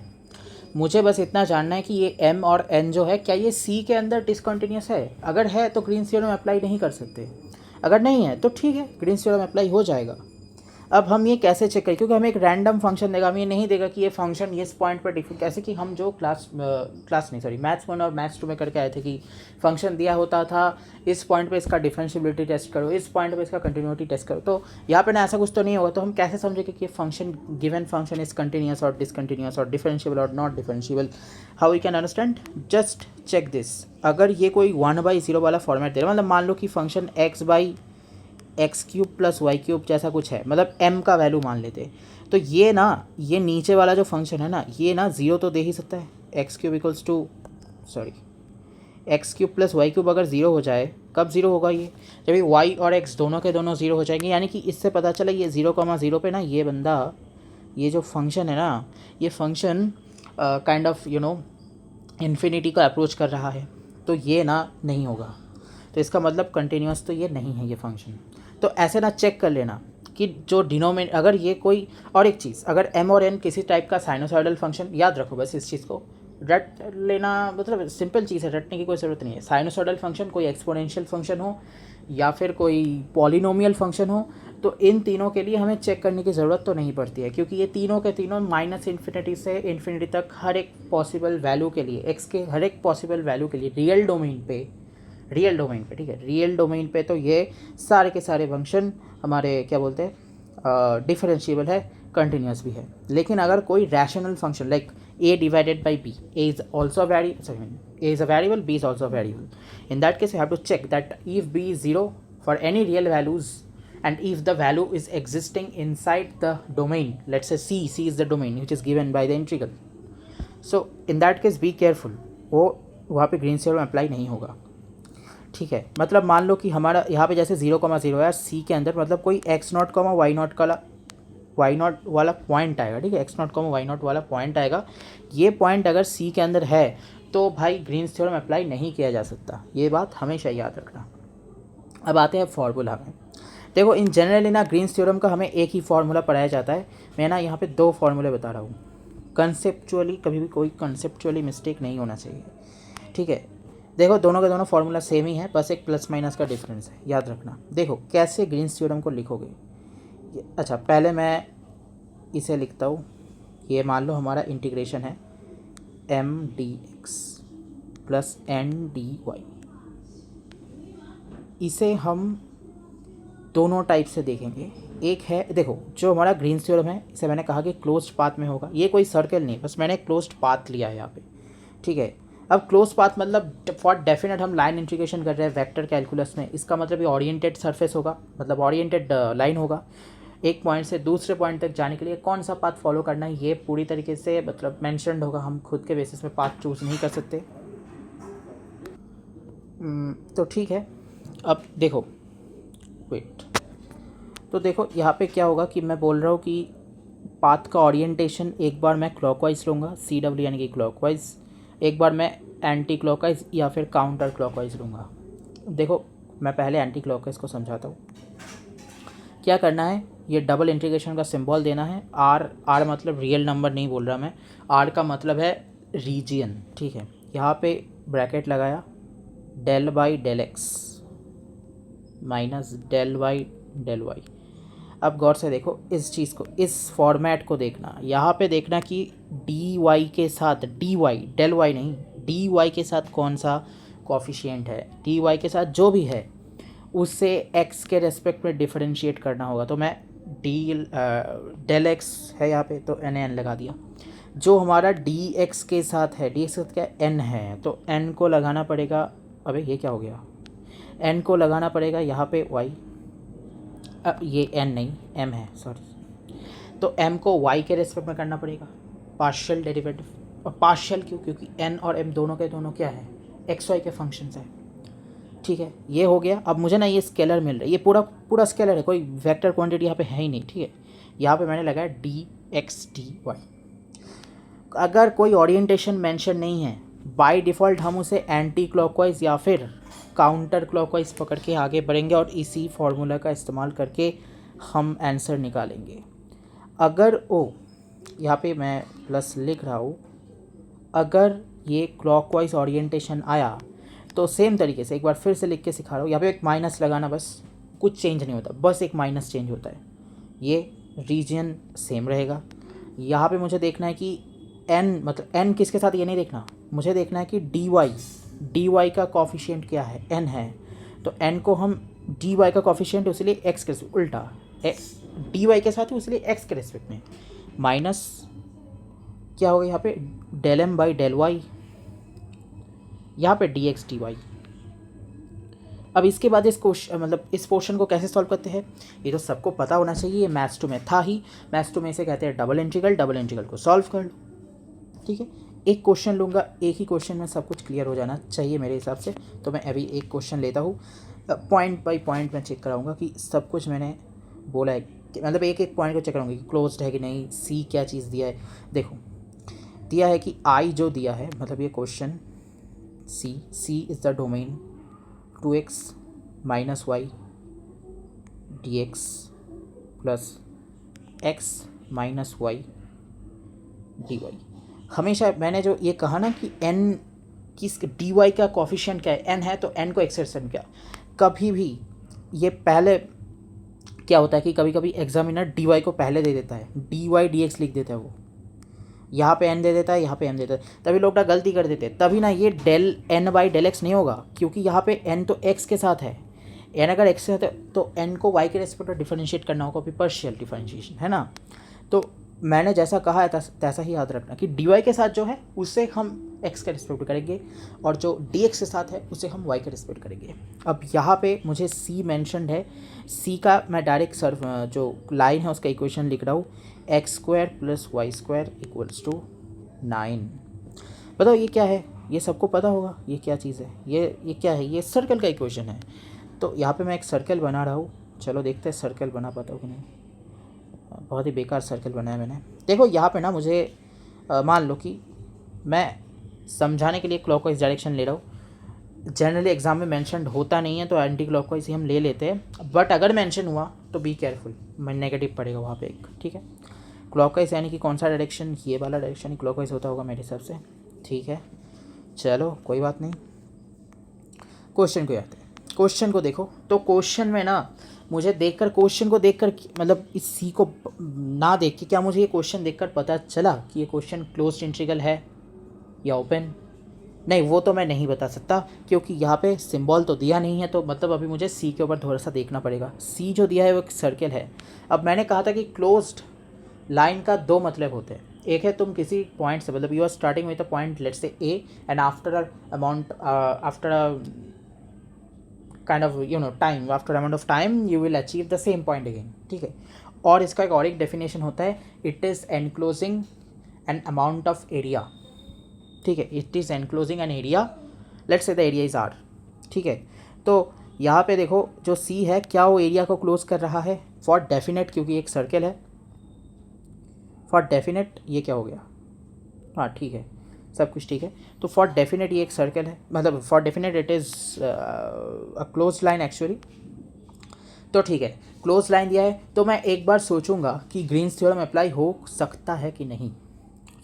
मुझे बस इतना जानना है कि ये m और n जो है, क्या ये सी के अंदर डिसकंटिन्यूस है? अगर है तो ग्रीन्स थ्योरम अप्लाई नहीं कर सकते, अगर नहीं है तो ठीक है, ग्रीन्स थ्योरम अप्लाई हो जाएगा। अब हम ये कैसे चेक करें, क्योंकि हमें एक रैंडम फंक्शन देगा, हमें ये नहीं देगा कि ये फंक्शन इस पॉइंट पर डिफरेंट। कैसे कि हम जो मैथ्स 1 और मैथ्स 2 में करके आए थे कि फंक्शन दिया होता था, इस पॉइंट पे इसका डिफरेंशियबिलिटी टेस्ट करो, इस पॉइंट पे इसका कंटिन्यूटी टेस्ट करो। तो यहाँ पे ना ऐसा कुछ तो नहीं होगा, तो हम कैसे समझेंगे कि function given function is continuous और डिसकंटिन्यूस और डिफरेंशिएबल और not differentiable? How we can understand? Just check this. अगर ये कोई 1/0 वाला फॉर्मेट दे रहा है, मतलब मान लो कि फंक्शन x/x³ + y³ जैसा कुछ है, मतलब m का वैल्यू मान लेते, तो ये ना, ये नीचे वाला जो फंक्शन है ना, ये ना 0 तो दे ही सकता है। x³ + y³ अगर 0 हो जाए, कब 0 होगा ये? जब y और x दोनों के दोनों 0 हो जाएंगे। यानी कि इससे पता चला ये 0,0 पे ना, ये बंदा, ये जो फंक्शन है ना, ये फंक्शन काइंड ऑफ इन्फिनिटी को अप्रोच कर रहा है, तो ये ना नहीं होगा। तो इसका मतलब कंटिन्यूस तो ये नहीं है ये फंक्शन। तो ऐसे ना चेक कर लेना कि जो डिनोमिनेटर, अगर ये कोई, और एक चीज़, अगर m और n किसी टाइप का साइनोसॉइडल फंक्शन, याद रखो बस इस चीज़ को, रट लेना, मतलब सिंपल चीज़ है, रटने की कोई ज़रूरत नहीं है। साइनोसॉइडल फंक्शन कोई एक्सपोनेंशियल फंक्शन हो या फिर कोई पॉलिनोमियल फंक्शन हो, तो इन तीनों के लिए हमें चेक करने की ज़रूरत तो नहीं पड़ती है, क्योंकि ये तीनों के तीनों -∞ से इन्फिनिटी तक हर एक पॉसिबल वैल्यू के लिए, x के हर एक पॉसिबल वैल्यू के लिए रियल डोमेन पे, ठीक है, रियल डोमेन पे तो ये सारे के सारे फंक्शन हमारे क्या बोलते हैं, डिफरेंशिएबल है, कंटिन्यूस भी है। लेकिन अगर कोई rational function like a/b, a is also a variable, b is also a variable, in that case you have to check that if b is 0 for any real values and if the value is existing inside the domain, let's say c is the domain which is given by the integral, so in that case be careful, वो वहाँ पे Green's theorem apply नहीं होगा। ठीक है, मतलब मान लो कि हमारा यहाँ पे जैसे 0,0 है सी के अंदर, मतलब कोई x0, y0 वाला पॉइंट आएगा। ठीक है, x0, y0 वाला पॉइंट आएगा, ये पॉइंट अगर सी के अंदर है तो भाई ग्रीन्स थ्योरम अप्लाई नहीं किया जा सकता, ये बात हमेशा याद रखना। अब आते हैं फार्मूला में। देखो इन जनरली ना ग्रीन्स थ्योरम का हमें एक ही फार्मूला पढ़ाया जाता है, मैं ना यहाँ पे 2 फार्मूले बता रहा हूँ। कंसेप्चुअली कभी भी कोई कंसेप्चुअली मिस्टेक नहीं होना चाहिए। ठीक है, देखो दोनों के दोनों फार्मूला सेम ही है, बस एक प्लस माइनस का डिफरेंस है, याद रखना। देखो कैसे ग्रीन्स थ्योरम को लिखोगे। अच्छा, पहले मैं इसे लिखता हूँ, ये मान लो हमारा इंटीग्रेशन है m/dx + n/dy। इसे हम दोनों टाइप से देखेंगे। एक है, देखो जो हमारा ग्रीन्स थ्योरम है, इसे मैंने कहा कि क्लोज्ड पाथ में होगा, ये कोई सर्कल नहीं, बस मैंने क्लोज्ड पाथ लिया है यहाँ पे। ठीक है, अब क्लोज पाथ मतलब फॉर डेफिनेट हम लाइन इंटीग्रेशन कर रहे हैं वेक्टर कैलकुलस में, इसका मतलब ये ओरिएंटेड सरफेस होगा, मतलब ओरिएंटेड लाइन होगा। एक पॉइंट से दूसरे पॉइंट तक जाने के लिए कौन सा पाथ फॉलो करना है, ये पूरी तरीके से मतलब मैंशनड होगा, हम खुद के बेसिस में पाथ चूज़ नहीं कर सकते। तो ठीक है, अब देखो वेट, तो देखो यहाँ पे क्या होगा कि मैं बोल रहा हूँ कि पाथ का ओरिएंटेशन एक बार मैं क्लॉकवाइज लूँगा, CW यानी कि क्लॉकवाइज, एक बार मैं एंटी क्लॉकवाइज या फिर काउंटर क्लॉकवाइज लूँगा। देखो मैं पहले एंटी क्लॉकवाइज को समझाता हूँ। क्या करना है, ये डबल इंटीग्रेशन का सिंबल देना है। आर मतलब रियल नंबर नहीं बोल रहा मैं, आर का मतलब है रीजियन, ठीक है। यहाँ पे ब्रैकेट लगाया, del by del x minus del by del y. अब गौर से देखो इस चीज़ को, इस फॉर्मेट को देखना। यहाँ पे देखना कि डी वाई के साथ, डी वाई डेल वाई नहीं, डी वाई के साथ कौन सा कॉफिशिएंट है, डी वाई के साथ जो भी है उससे एक्स के रेस्पेक्ट में डिफरेंशिएट करना होगा। तो मैं डेल एक्स है यहाँ पे तो एन लगा दिया। जो हमारा डी एक्स के साथ है, डी एक्स के साथ क्या एन है, तो एन को लगाना पड़ेगा, अबे ये क्या हो गया, एन को लगाना पड़ेगा यहाँ पे वाई, अब ये एन नहीं एम है सॉरी, तो एम को वाई के रेस्पेक्ट में करना पड़ेगा पार्शियल डेरिवेटिव। और पार्शियल क्यों, क्योंकि एन और एम दोनों के दोनों क्या है, एक्स वाई के फंक्शंस है, ठीक है। ये हो गया। अब मुझे ना ये स्केलर मिल रहा है, ये पूरा पूरा स्केलर है, कोई वेक्टर क्वांटिटी यहाँ पे है ही नहीं, ठीक है। यहाँ पे मैंने लगाया डी एक्स डी वाई। अगर कोई ओरिएंटेशन मेंशन नहीं है, बाय डिफ़ॉल्ट हम उसे एंटी क्लॉकवाइज या फिर काउंटर क्लॉकवाइज पकड़ के आगे बढ़ेंगे और इसी फॉर्मूला का इस्तेमाल करके हम आंसर निकालेंगे। अगर यहाँ पे मैं प्लस लिख रहा हूँ, अगर ये क्लॉकवाइज ओरिएंटेशन आया तो सेम तरीके से एक बार फिर से लिख के सिखा रहा हूँ। यहाँ पे एक माइनस लगाना, बस कुछ चेंज नहीं होता, बस एक माइनस चेंज होता है, ये रीजन सेम रहेगा। यहाँ पे मुझे देखना है कि एन मतलब एन किसके साथ, ये नहीं देखना, मुझे देखना है कि डी वाई का कॉफिशिएंट क्या है, एन है, तो एन को हम डी वाई का कॉफिशिएंट उसलिए एक्स के उल्टा डी वाई के साथ ही उसलिए एक्स के रेस्पेक्ट में माइनस क्या होगा यहाँ पे del m by del y, यहाँ पे डी एक्स डी वाई। अब इसके बाद इस क्वेश्चन मतलब इस पोर्शन को कैसे सॉल्व करते हैं, ये तो सबको पता होना चाहिए, ये मैथ्स 2 में था ही। मैथ्स 2 में इसे कहते हैं डबल इंटीग्रल, डबल इंटीग्रल को सॉल्व कर लो, ठीक है। एक क्वेश्चन लूँगा, एक ही क्वेश्चन में सब कुछ क्लियर हो जाना चाहिए मेरे हिसाब से, तो मैं अभी एक क्वेश्चन लेता हूँ, पॉइंट बाई पॉइंट मैं चेक कराऊँगा कि सब कुछ मैंने बोला है, मतलब एक एक पॉइंट को चेक कराऊँगा कि क्लोज्ड है कि नहीं, सी क्या चीज़ दिया है। देखो दिया है कि आई जो दिया है, मतलब ये question c is the domain 2x minus y d x plus x minus y d y. हमेशा मैंने जो ये कहा ना कि n किस डी वाई का कॉफिशिएंट क्या है, n है तो n को एक्सटेंशन क्या, कभी भी ये पहले क्या होता है कि कभी कभी एग्जामिनर डी वाई को पहले दे देता है, डी वाई डी एक्स लिख देता है, वो यहाँ पे n दे देता है, यहाँ पे m दे देता है, तभी लोग ना गलती कर देते हैं। तभी ना ये del n by del x नहीं होगा, क्योंकि यहाँ पे n तो x के साथ है, n अगर x के साथ है तो n को y के रेस्पेक्ट में डिफरेंशिएट करना होगा, फिर पार्शियल डिफरेंशिएशन है ना। तो मैंने जैसा कहा है तैसा ही याद रखना कि dy के साथ जो है उससे हम x के रेस्पेक्ट करेंगे और जो dx के साथ है उसे हम y के रेस्पेक्ट करेंगे। अब यहाँ पे मुझे c मेंशनड है, c का मैं डायरेक्ट जो लाइन है उसका इक्वेशन लिख रहा हूँ, x square plus y square equals to 9। बताओ ये क्या है, ये सबको पता होगा ये क्या चीज़ है, ये क्या है, ये सर्कल का इक्वेशन है। तो यहाँ पे मैं एक सर्कल बना रहा हूँ, चलो देखते हैं सर्कल बना पाता हूँ कि नहीं। बहुत ही बेकार सर्कल बनाया मैंने। देखो यहाँ पे ना मुझे मान लो कि मैं समझाने के लिए क्लॉकवाइज डायरेक्शन ले रहा हूँ, जनरली एग्जाम में मेंशनड होता नहीं है तो एंटी क्लॉकवाइज ही हम ले लेते हैं, बट अगर मेंशन हुआ तो बी केयरफुल, मैं नेगेटिव पड़ेगा वहाँ पे एक, ठीक है। क्लॉकवाइज यानी कि कौन सा डायरेक्शन, ये वाला डायरेक्शन ही क्लॉकवाइज होता होगा मेरे हिसाब से, ठीक है। चलो कोई बात नहीं, क्वेश्चन को आते हैं। क्वेश्चन को देखो, तो क्वेश्चन में ना मुझे देखकर क्वेश्चन को देखकर मतलब इस सी को ना देख के क्या मुझे ये क्वेश्चन देखकर पता चला कि ये क्वेश्चन क्लोज्ड इंटीग्रल है या ओपन, नहीं वो तो मैं नहीं बता सकता क्योंकि यहाँ पे सिंबल तो दिया नहीं है, तो मतलब अभी मुझे सी के ऊपर थोड़ा सा देखना पड़ेगा। सी जो दिया है वो एक सर्कल है। अब मैंने कहा था कि क्लोज्ड लाइन का दो मतलब होते हैं, एक है तुम किसी पॉइंट से मतलब you are starting with a point let's say a and after a kind of time, after amount of time you will achieve the same point again, ठीक है। और इसका एक और एक डेफिनेशन होता है, it is enclosing an amount of area, ठीक है। It is enclosing an area, let's say the area is r, ठीक है। तो यहाँ पे देखो जो सी है क्या वो एरिया को क्लोज कर रहा है, फॉर डेफिनेट, क्योंकि एक सर्कल है, फॉर डेफिनेट ये क्या हो गया, हाँ ठीक है, सब कुछ ठीक है। तो फॉर डेफिनेट ये एक सर्कल है, मतलब for definite it is a close line actually. तो ठीक है, क्लोज लाइन दिया है तो मैं एक बार सोचूंगा कि ग्रीन्स थ्योरम अप्लाई हो सकता है कि नहीं,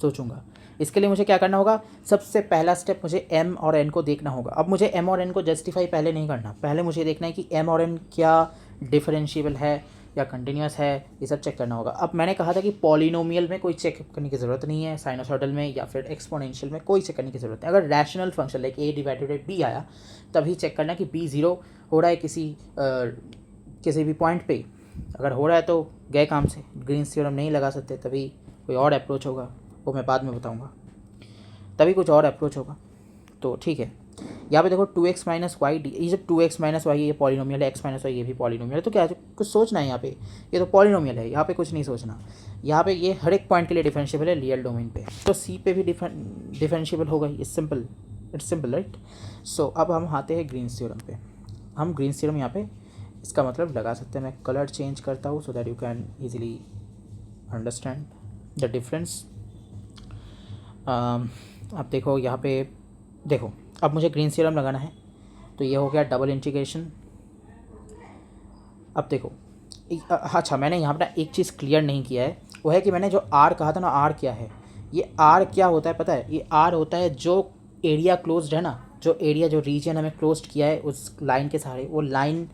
सोचूंगा। इसके लिए मुझे क्या करना होगा, सबसे पहला स्टेप मुझे एम और एन को देखना होगा। अब मुझे एम और एन को जस्टिफाई पहले नहीं करना, पहले मुझे देखना है कि एम और एन क्या डिफरेंशिएबल है या कंटिन्यूस है, ये सब चेक करना होगा। अब मैंने कहा था कि पॉलिनोमियल में कोई चेक करने की ज़रूरत नहीं है, साइनोसॉइडल में या फिर एक्सपोनेंशियल में कोई चेक करने की ज़रूरत है। अगर rational function like a divided by b आया तभी चेक करना कि b ज़ीरो हो रहा है किसी भी पॉइंट पे। अगर हो रहा है तो गए काम से, ग्रीन्स थ्योरम नहीं लगा सकते, तभी कोई और अप्रोच होगा, वो मैं बाद में बताऊंगा, तभी कुछ और अप्रोच होगा। तो ठीक है, यहाँ पे देखो 2x माइनस वाई डी, ये जब 2x माइनस वाई ये पॉलिनोमियल है, x माइनस वाई ये भी पॉलिनोमियल है, तो क्या कुछ सोचना है यहाँ पे, ये तो पॉलिनोमियल है, यहाँ पे कुछ नहीं सोचना। यहाँ पे ये हर एक पॉइंट के लिए डिफरेंशिएबल है रियल डोमेन पे, तो c पे भी डिफरेंशिएबल होगा, इट्स सिंपल राइट। सो अब हम आते हैं ग्रीन्स थ्योरम पे। हम ग्रीन्स थ्योरम यहाँ पे इसका मतलब लगा सकते हैं। मैं कलर चेंज करता हूँ so that you can easily understand the difference. अब देखो यहाँ पे, देखो अब मुझे ग्रीन्स थ्योरम लगाना है, तो ये हो गया डबल इंटीग्रेशन। अब देखो अच्छा, मैंने यहाँ पर एक चीज़ क्लियर नहीं किया है, वो है कि मैंने जो आर कहा था ना, आर क्या है, ये आर क्या होता है पता है, ये आर होता है जो एरिया क्लोज्ड है ना, जो एरिया जो रीजन हमें क्लोज्ड किया है उस लाइन के सहारे, वो लाइन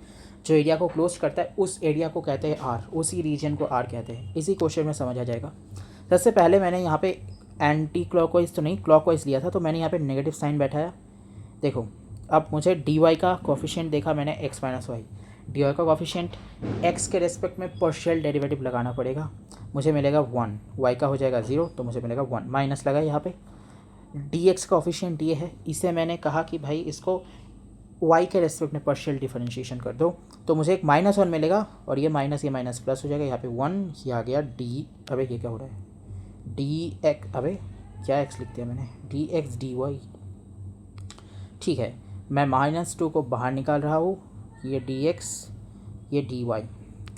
जो एरिया को क्लोज करता है उस एरिया को कहते हैं आर, उसी रीजन को आर कहते हैं। इसी क्वेश्चन में समझ आ जाएगा। सबसे पहले मैंने यहाँ पे एंटी क्लॉकवाइज तो नहीं, क्लॉकवाइज लिया था, तो मैंने यहाँ पे नेगेटिव साइन बैठाया। देखो अब मुझे डी वाई का कोफिशिएंट देखा मैंने x minus y, d y का कोफिशिएंट एक्स के रेस्पेक्ट में पार्शियल डेरिवेटिव लगाना पड़ेगा, मुझे मिलेगा 1, वाई का हो जाएगा 0 तो मुझे मिलेगा 1, माइनस लगा यहाँ पे। डी एक्स का कोफिशिएंट ये है, इसे मैंने कहा कि भाई इसको y के रेस्पेक्ट में पार्शियल डिफरेंशिएशन कर दो, तो मुझे एक -1 मिलेगा, और ये माइनस प्लस हो जाएगा, यहाँ पे 1 ये आ गया डी, अबे ये क्या हो रहा है, डी एक्स, अबे क्या एक्स लिख दिया मैंने, डी एक्स डी वाई। ठीक है, मैं -2 को बाहर निकाल रहा हूँ, ये डी एक्स ये डी वाई,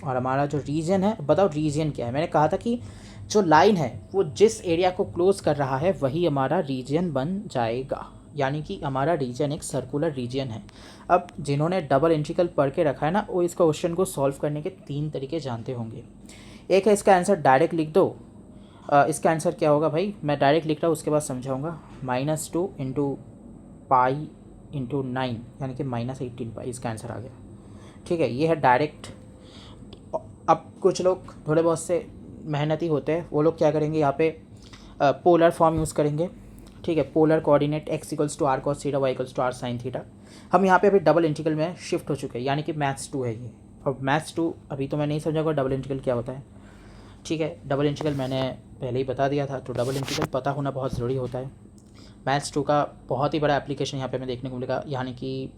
और हमारा जो रीजन है, बताओ रीजन क्या है। मैंने कहा था कि जो लाइन है वो जिस एरिया को क्लोज कर रहा है वही हमारा रीजन बन जाएगा, यानी कि हमारा रीजन एक सर्कुलर रीजन है। अब जिन्होंने डबल इंटीग्रल पढ़ के रखा है ना, वो इस क्वेश्चन को सॉल्व करने के 3 तरीके जानते होंगे। एक है इसका आंसर डायरेक्ट लिख दो, इसका आंसर क्या होगा भाई, मैं डायरेक्ट लिख रहा हूँ उसके बाद समझाऊंगा, -2 इंटू पाई इंटू 9 यानी कि -18 पाई, इसका आंसर आ गया। ठीक है, ये है डायरेक्ट। अब कुछ लोग थोड़े बहुत से मेहनती होते हैं, वो लोग क्या करेंगे, यहाँ पे पोलर फॉर्म यूज़ करेंगे। ठीक है, polar coordinate x equals to r cos theta, y equals to r sine theta. हम यहाँ पे अभी डबल इंटीग्रल में शिफ्ट हो चुके हैं, यानी कि मैथ्स 2 है ये। और मैथ्स 2 अभी तो मैं नहीं समझाऊंगा डबल इंटीग्रल क्या होता है। ठीक है, डबल इंटीग्रल मैंने पहले ही बता दिया था, तो डबल इंटीग्रल पता होना बहुत ज़रूरी होता है। मैथ्स 2 का बहुत ही बड़ा एप्लीकेशन यहाँ पे हमें देखने को मिलेगा, यानी कि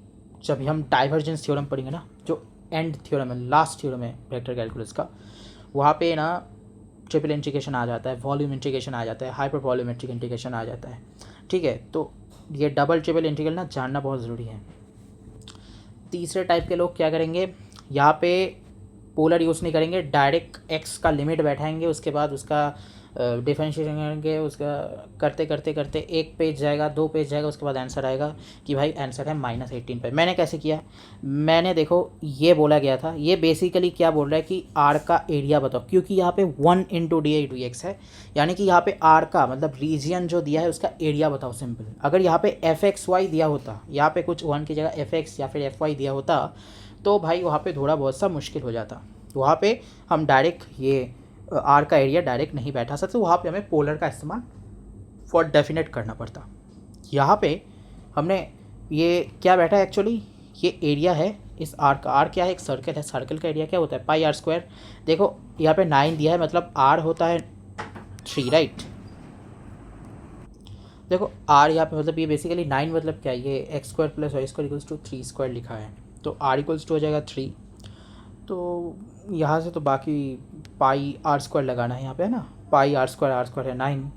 जब हम डाइवर्जेंस थ्योरम पढ़ेंगे ना, जो एंड थ्योरम है, लास्ट थ्योरम है वेक्टर कैलकुलस का, वहाँ पे ना ट्रिपल इंटीग्रेशन आ जाता है, वॉल्यूम इंटीग्रेशन आ जाता है, हाइपर वॉल्यूमेट्रिक इंटीग्रेशन आ जाता है। ठीक है, तो ये डबल ट्रिपल इंटीग्रल ना जानना बहुत ज़रूरी है। तीसरे टाइप के लोग क्या करेंगे, यहाँ पे पोलर यूज़ नहीं करेंगे, डायरेक्ट एक्स का लिमिट बैठाएंगे, उसके बाद उसका डिफरेंशिएशन करेंगे, उसका करते करते करते 1 पेज जाएगा, 2 पेज जाएगा, उसके बाद आंसर आएगा कि भाई आंसर है -18 पे। मैंने कैसे किया, मैंने देखो ये बोला गया था, ये बेसिकली क्या बोल रहा है कि आर का एरिया बताओ, क्योंकि यहाँ पे 1 इंटू डी डी एक्स है, यानी कि यहाँ पे आर का मतलब रीजन जो दिया है उसका एरिया बताओ, सिंपल। अगर यहाँ पे एफ एक्स वाई दिया होता, यहाँ पे कुछ 1 की जगह एफ एक्स या फिर एफ वाई दिया होता, तो भाई वहाँ पे थोड़ा बहुत सा मुश्किल हो जाता, वहाँ पे हम डायरेक्ट ये आर का एरिया डायरेक्ट नहीं बैठा सकते, वहाँ पे हमें पोलर का इस्तेमाल फॉर डेफिनेट करना पड़ता। यहाँ पे हमने ये क्या बैठा है, एक्चुअली ये एरिया है इस आर का। आर क्या है, एक सर्कल है, सर्कल का एरिया क्या होता है, पाई आर स्क्वायर। देखो यहाँ पे 9 दिया है, मतलब आर होता है 3, राइट। देखो आर यहाँ पे मतलब ये बेसिकली 9 मतलब क्या है, ये x square plus y square equals to 3 square लिखा है, तो आर इक्वल्स टू हो जाएगा 3। तो यहाँ से तो बाकी पाई आर स्क्वायर लगाना है यहाँ पे, है ना, पाई आर स्क्वायर है 9,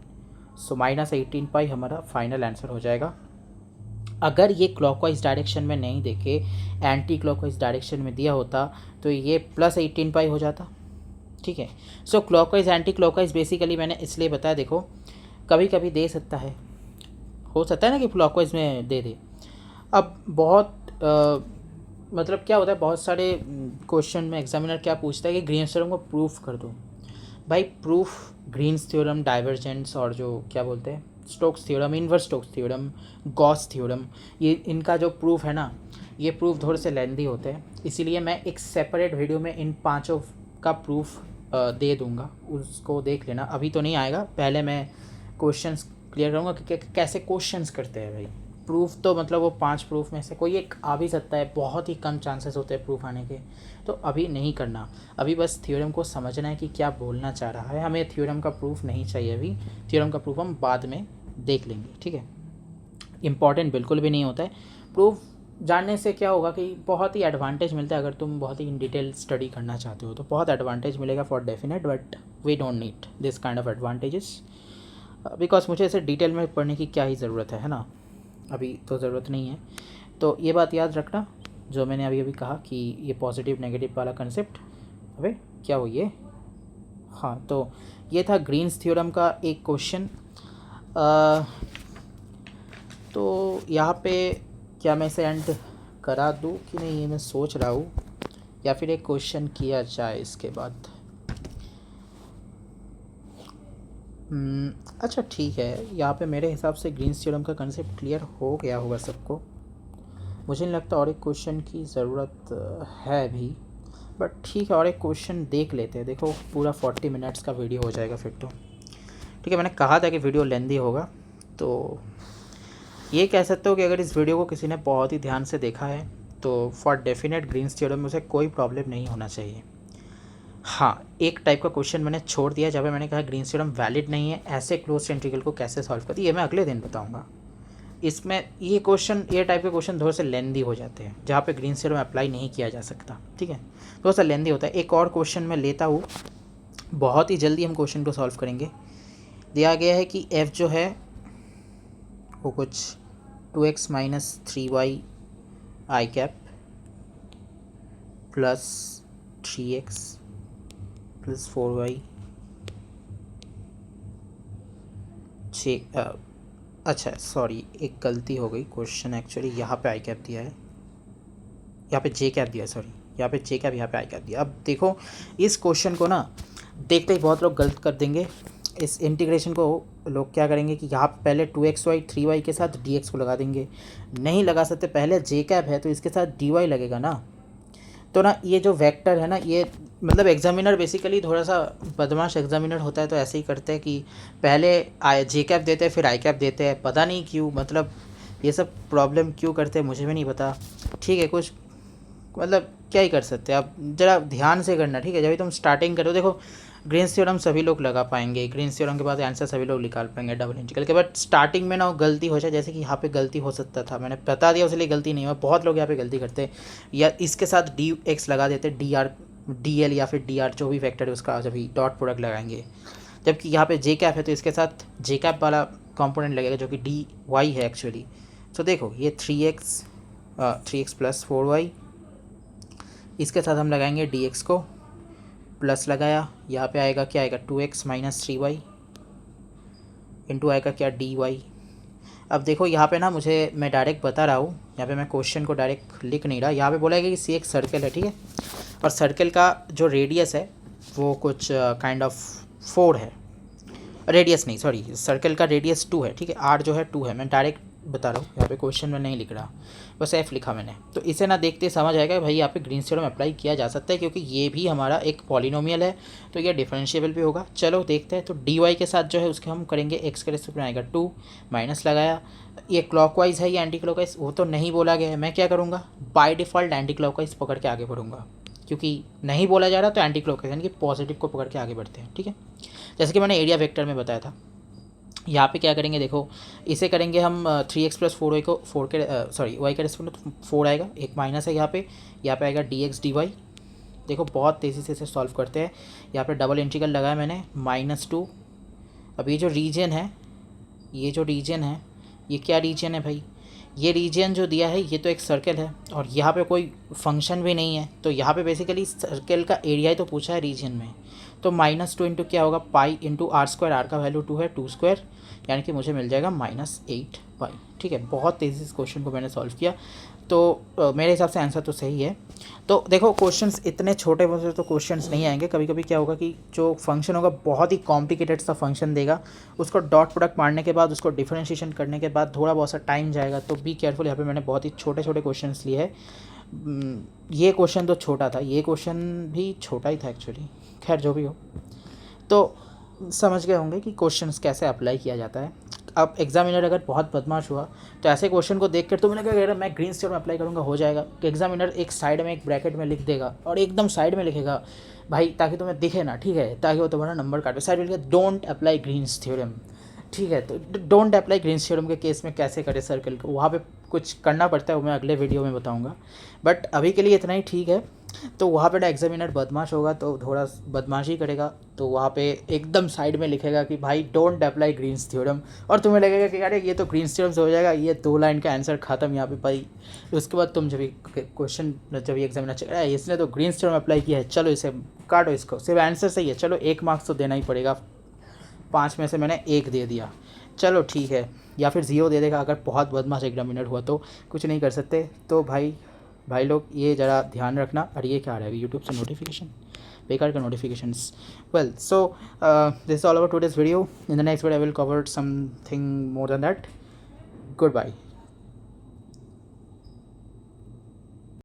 सो -18 पाई हमारा फाइनल आंसर हो जाएगा। अगर ये क्लॉकवाइज डायरेक्शन में नहीं देके एंटी क्लॉकवाइज डायरेक्शन में दिया होता तो ये +18 पाई हो जाता, ठीक है। सो क्लॉकवाइज एंटी क्लॉकवाइज बेसिकली मैंने इसलिए बताया, देखो कभी कभी दे सकता है, हो सकता है ना कि क्लॉकवाइज में दे दे। अब बहुत मतलब क्या होता है, बहुत सारे क्वेश्चन में एग्जामिनर क्या पूछता है कि ग्रीन्स थ्योरम को प्रूफ कर दो। भाई प्रूफ ग्रीन्स थ्योरम, डाइवर्जेंस और जो क्या बोलते हैं Stokes theorem, inverse Stokes theorem, Gauss theorem, ये इनका जो प्रूफ है ना, ये प्रूफ थोड़े से लेंदी होते हैं। इसीलिए मैं एक सेपरेट वीडियो में इन पांचों का प्रूफ दे दूंगा, उसको देख लेना। अभी तो नहीं आएगा, पहले मैं क्वेश्चंस क्लियर करूँगा कि कैसे क्वेश्चंस करते हैं भाई। प्रूफ तो मतलब वो 5 प्रूफ में से कोई एक आ भी सकता है, बहुत ही कम चांसेस होते हैं प्रूफ आने के, तो अभी नहीं करना। अभी बस थ्योरम को समझना है कि क्या बोलना चाह रहा है, हमें थ्योरम का प्रूफ नहीं चाहिए अभी। थ्योरम का प्रूफ हम बाद में देख लेंगे, ठीक है। इम्पॉर्टेंट बिल्कुल भी नहीं होता है प्रूफ जानने से। क्या होगा कि बहुत ही एडवांटेज मिलता है, अगर तुम बहुत ही इन डिटेल स्टडी करना चाहते हो तो बहुत एडवांटेज मिलेगा for definite, but we don't need this kind of advantages, because मुझे इसे डिटेल में पढ़ने की क्या ही ज़रूरत है ना, अभी तो ज़रूरत नहीं है। तो ये बात याद रखना जो मैंने अभी अभी कहा कि ये पॉजिटिव नेगेटिव वाला कंसेप्ट, अबे क्या हो ये, हाँ तो ये था ग्रीन्स थ्योरम का एक क्वेश्चन। तो यहाँ पे क्या मैं इसे एंड करा दूँ कि नहीं, ये मैं सोच रहा हूँ, या फिर एक क्वेश्चन किया जाए इसके बाद। अच्छा ठीक है, यहाँ पे मेरे हिसाब से ग्रीन्स थ्योरम का कंसेप्ट क्लियर हो गया होगा सबको। मुझे नहीं लगता और एक क्वेश्चन की ज़रूरत है भी, बट ठीक है और एक क्वेश्चन देख लेते हैं। देखो पूरा 40 मिनट्स का वीडियो हो जाएगा फिर तो, ठीक है। मैंने कहा था कि वीडियो लेंदी होगा, तो ये कह सकते हो कि अगर इस वीडियो को किसी ने बहुत ही ध्यान से देखा है तो फॉर डेफिनेट ग्रीन्स थ्योरम में उसे कोई प्रॉब्लम नहीं होना चाहिए। हाँ, एक टाइप का क्वेश्चन मैंने छोड़ दिया जब मैंने कहा ग्रीन्स थ्योरम वैलिड नहीं है, ऐसे क्लोज इंटीग्रल को कैसे सॉल्व करती है, ये मैं अगले दिन बताऊंगा। इसमें ये क्वेश्चन, ये टाइप के क्वेश्चन थोड़े से लेंदी हो जाते हैं जहाँ पे ग्रीन्स थ्योरम अप्लाई नहीं किया जा सकता, ठीक है, थोड़ा सा लेंदी होता है। एक और क्वेश्चन मैं लेता हूँ, बहुत ही जल्दी हम क्वेश्चन को सॉल्व करेंगे। दिया गया है कि f जो है वो कुछ 2x - 3y आई cap plus 3x plus 4y अच्छा सॉरी एक गलती हो गई, क्वेश्चन एक्चुअली यहाँ पे आई कैप दिया है, यहाँ पे जे कैप दिया है, सॉरी यहाँ पे जे कैप, यहाँ पे आई कैप दिया। अब देखो इस क्वेश्चन को ना देखते ही बहुत लोग गलत कर देंगे। इस इंटीग्रेशन को लोग क्या करेंगे कि यहाँ पे पहले 2xy 3y के साथ dx को लगा देंगे, नहीं लगा सकते, पहले जे कैप है तो इसके साथ dy लगेगा ना। तो ना ये जो वेक्टर है ना, ये मतलब एग्जामिनर बेसिकली थोड़ा सा बदमाश एग्जामिनर होता है, तो ऐसे ही करते हैं कि पहले जे कैप देते हैं फिर आई कैप देते हैं, पता नहीं क्यों, मतलब ये सब प्रॉब्लम क्यों करते हैं मुझे भी नहीं पता, ठीक है। कुछ मतलब क्या ही कर सकते हैं, आप ज़रा ध्यान से करना, ठीक है। जब तुम स्टार्टिंग करो, देखो ग्रीन्स थ्योरम सभी लोग लगा पाएंगे, ग्रीन्स थ्योरम के बाद आंसर सभी लोग निकाल पाएंगे डबल इंटीग्रल के, बट स्टार्टिंग में ना वो गलती हो जाए, जैसे कि यहाँ पे गलती हो सकता था, मैंने बता दिया उसलिए गलती नहीं हुआ। बहुत लोग यहाँ पे गलती करते हैं, या इसके साथ dx लगा देते, dl या फिर dr जो भी फैक्टर है उसका जब डॉट प्रोडक्ट लगाएंगे, जबकि यहाँ पे जे कैप है तो इसके साथ जे कैप वाला कॉम्पोनेंट लगेगा जो कि dy है एक्चुअली। तो देखो ये 3x प्लस 4y, इसके साथ हम लगाएंगे dx को, प्लस लगाया, यहाँ पे आएगा क्या आएगा 2x - 3y इंटू आएगा क्या dy। अब देखो यहाँ पे ना मैं डायरेक्ट बता रहा हूँ, यहाँ पे मैं क्वेश्चन को डायरेक्ट लिख नहीं रहा, यहाँ पे बोला गया कि सी एक सर्कल है, ठीक है, और सर्कल का जो रेडियस है वो कुछ काइंड ऑफ 4 है, रेडियस नहीं सॉरी, सर्कल का रेडियस 2 है, ठीक है, आर जो है 2 है, मैं डायरेक्ट बता रहा हूँ, यहाँ पे क्वेश्चन में नहीं लिख रहा, बस एफ लिखा मैंने। तो इसे ना देखते समझ आएगा भाई यहाँ पे ग्रीन्स थ्योरम अप्लाई किया जा सकता है, क्योंकि ये भी हमारा एक पॉलिनोमियल है तो ये डिफरेंशिएबल भी होगा। चलो देखते हैं। तो डी वाई के साथ जो है उसके हम करेंगे एक्स के रेस्पेक्ट में आएगा 2, माइनस लगाया, ये क्लॉकवाइज है या एंटी क्लॉकवाइज वो तो नहीं बोला गया है, मैं क्या करूँगा बाय डिफ़ॉल्ट एंटी क्लॉकवाइज पकड़ के आगे बढ़ूँगा, क्योंकि नहीं बोला जा रहा तो एंटी क्लॉकवाइज यानी कि पॉजिटिव को पकड़ के आगे बढ़ते हैं, ठीक है। जैसे कि मैंने एरिया वेक्टर में बताया था, यहाँ पे क्या करेंगे, देखो इसे करेंगे हम 3x प्लस 4y को 4 के सॉरी y के रेस्पेक्ट में 4 आएगा, एक माइनस है यहाँ पे आएगा dx dy। देखो बहुत तेज़ी से इसे सॉल्व करते हैं, यहाँ पे डबल इंटीग्रल लगाया मैंने -2। अब ये जो रीजन है ये क्या रीजन है भाई, ये रीजन जो दिया है ये तो एक सर्कल है और यहाँ पे कोई फंक्शन भी नहीं है, तो यहाँ पे बेसिकली सर्कल का एरिया ही तो पूछा है रीजन में। तो -2 इंटू क्या होगा, pi into r square, r का वैल्यू 2 है, 2 स्क्वायर यानी कि मुझे मिल जाएगा -8 पाई। ठीक है, बहुत तेज़ी से इस क्वेश्चन को मैंने सॉल्व किया, तो मेरे हिसाब से आंसर तो सही है। तो देखो क्वेश्चंस इतने छोटे बहुत से तो क्वेश्चंस नहीं आएंगे, कभी कभी क्या होगा कि जो फंक्शन होगा बहुत ही कॉम्प्लिकेटेड सा फंक्शन देगा, उसको डॉट प्रोडक्ट मारने के बाद उसको डिफरेंशिएशन करने के बाद थोड़ा बहुत सा टाइम जाएगा, तो बी केयरफुल। यहाँ पे मैंने बहुत ही छोटे छोटे क्वेश्चंस लिए हैं। ये क्वेश्चन तो छोटा था, ये क्वेश्चन भी छोटा ही था एक्चुअली, खैर जो भी हो। तो समझ गए होंगे कि क्वेश्चंस कैसे अप्लाई किया जाता है। अब एग्जामिनर अगर बहुत बदमाश हुआ तो ऐसे क्वेश्चन को देख कर तुम्हें लगेगा अगर मैं ग्रीन स्टेट में अप्लाई करूँगा हो जाएगा, कि एग्जामिनर एक साइड में एक ब्रैकेट में लिख देगा और एकदम साइड में लिखेगा भाई, ताकि तुम्हें दिखे ना, ठीक है, ताकि वो तुम्हारा नंबर काटे। साइड में लिखेगा डोंट अप्लाई ग्रीन्स थ्योरम, ठीक है। तो डोंट अप्लाई ग्रीन्स थ्योरम के केस में कैसे करें सर्कल को, वहाँ पे कुछ करना पड़ता है, वो मैं अगले वीडियो में बताऊँगा, बट अभी के लिए इतना ही ठीक है। तो वहाँ पे ना एग्जामिनर बदमाश होगा तो थोड़ा बदमाशी करेगा, तो वहाँ पे एकदम साइड में लिखेगा कि भाई डोंट अप्लाई ग्रीन्स थ्योरम, और तुम्हें लगेगा कि अरे ये तो ग्रीन्स थ्योरम से हो जाएगा, ये 2 लाइन का आंसर खत्म यहाँ पे भाई। उसके बाद तुम जब क्वेश्चन जब एग्जामिनर चेक इसने तो ग्रीन्स थ्योरम अप्लाई किया है, चलो इसे काटो, इसको सिर्फ आंसर सही है, चलो 1 मार्क्स तो देना ही पड़ेगा, 5 में से मैंने 1 दे दिया, चलो ठीक है, या फिर 0 दे देगा अगर बहुत बदमाश एग्जामिनर हुआ, तो कुछ नहीं कर सकते। तो भाई लोग ये ज़रा ध्यान रखना। और ये क्या आ रहा है यूट्यूब से नोटिफिकेशन, बेकार का notifications. Well so this all about today's video. In the next video I will cover something more than that. Good bye.